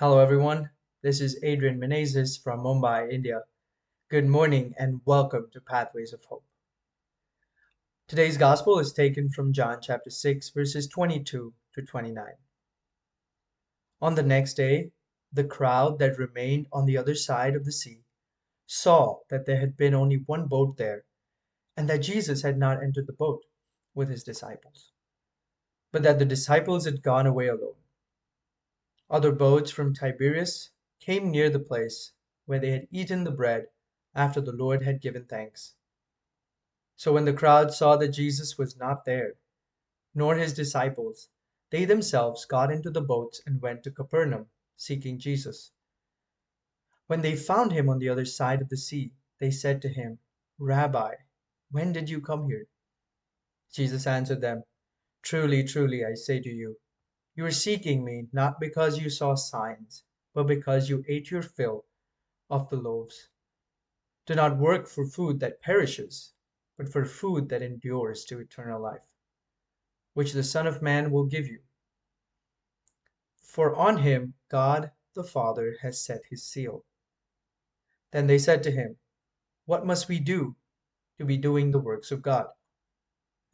Hello everyone, this is Adrian Menezes from Mumbai, India. Good morning and welcome to Pathways of Hope. Today's gospel is taken from John chapter 6 verses 22 to 29. On the next day, the crowd that remained on the other side of the sea saw that there had been only one boat there and that Jesus had not entered the boat with his disciples, but that the disciples had gone away alone. Other boats from Tiberias came near the place where they had eaten the bread after the Lord had given thanks. So when the crowd saw that Jesus was not there, nor his disciples, they themselves got into the boats and went to Capernaum, seeking Jesus. When they found him on the other side of the sea, they said to him, "Rabbi, when did you come here?" Jesus answered them, "Truly, truly, I say to you, you are seeking me not because you saw signs, but because you ate your fill of the loaves. Do not work for food that perishes, but for food that endures to eternal life, which the Son of Man will give you. For on him God the Father has set his seal." Then they said to him, "What must we do to be doing the works of God?"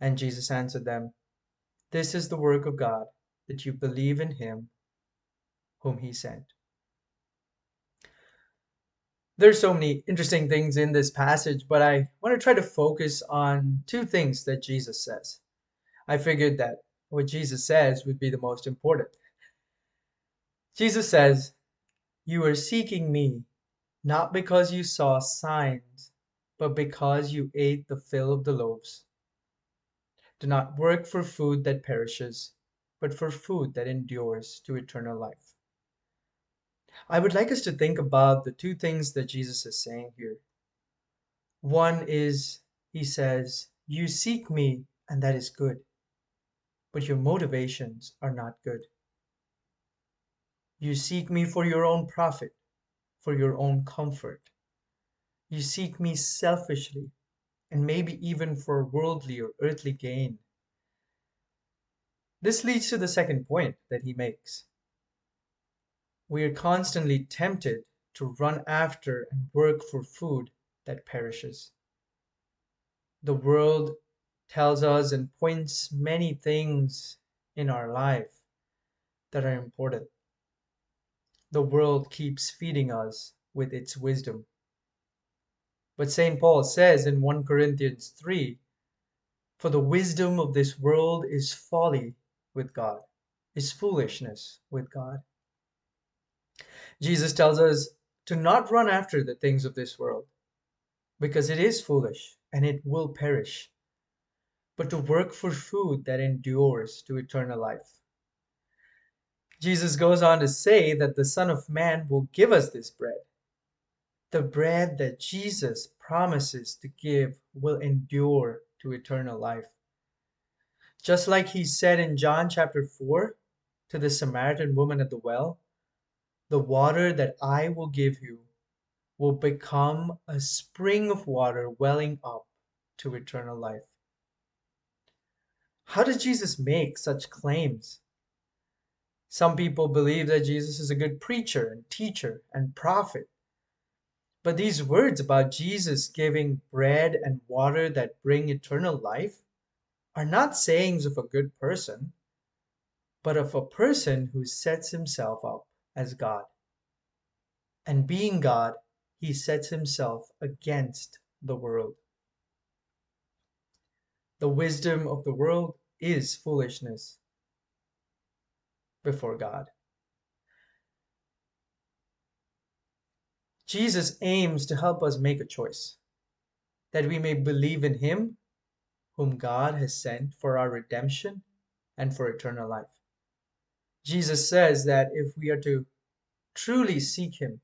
And Jesus answered them, "This is the work of God, that you believe in him whom he sent." There's so many interesting things in this passage, but I want to try to focus on two things that Jesus says. I figured that what Jesus says would be the most important. Jesus says, "You are seeking me not because you saw signs, but because you ate the fill of the loaves. Do not work for food that perishes, but for food that endures to eternal life." I would like us to think about the two things that Jesus is saying here. One is, he says, "You seek me, and that is good, but your motivations are not good. You seek me for your own profit, for your own comfort. You seek me selfishly, and maybe even for worldly or earthly gain." This leads to the second point that he makes. We are constantly tempted to run after and work for food that perishes. The world tells us and points many things in our life that are important. The world keeps feeding us with its wisdom. But St. Paul says in 1 Corinthians 3, "For the wisdom of this world is folly with God, is foolishness with God." Jesus tells us to not run after the things of this world, because it is foolish and it will perish, but to work for food that endures to eternal life. Jesus goes on to say that the Son of Man will give us this bread. The bread that Jesus promises to give will endure to eternal life. Just like he said in John chapter 4 to the Samaritan woman at the well, "The water that I will give you will become a spring of water welling up to eternal life." How does Jesus make such claims? Some people believe that Jesus is a good preacher and teacher and prophet. But these words about Jesus giving bread and water that bring eternal life are not sayings of a good person, but of a person who sets himself up as God. And being God, he sets himself against the world. The wisdom of the world is foolishness before God. Jesus aims to help us make a choice, that we may believe in him whom God has sent for our redemption and for eternal life. Jesus says that if we are to truly seek him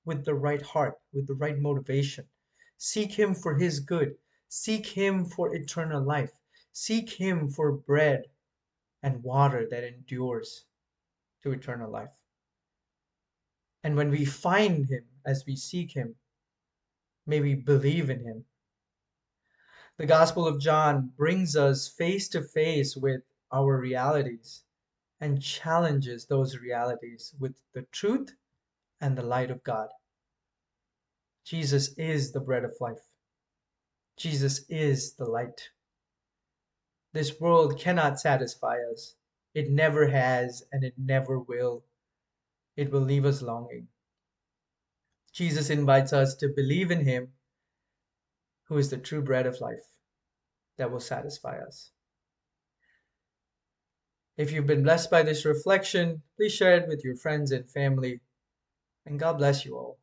with the right heart, with the right motivation, seek him for his good, seek him for eternal life, seek him for bread and water that endures to eternal life. And when we find him as we seek him, may we believe in him. The Gospel of John brings us face to face with our realities and challenges those realities with the truth and the light of God. Jesus is the bread of life. Jesus is the light. This world cannot satisfy us. It never has and it never will. It will leave us longing. Jesus invites us to believe in him, who is the true bread of life that will satisfy us. If you've been blessed by this reflection, please share it with your friends and family, and God bless you all.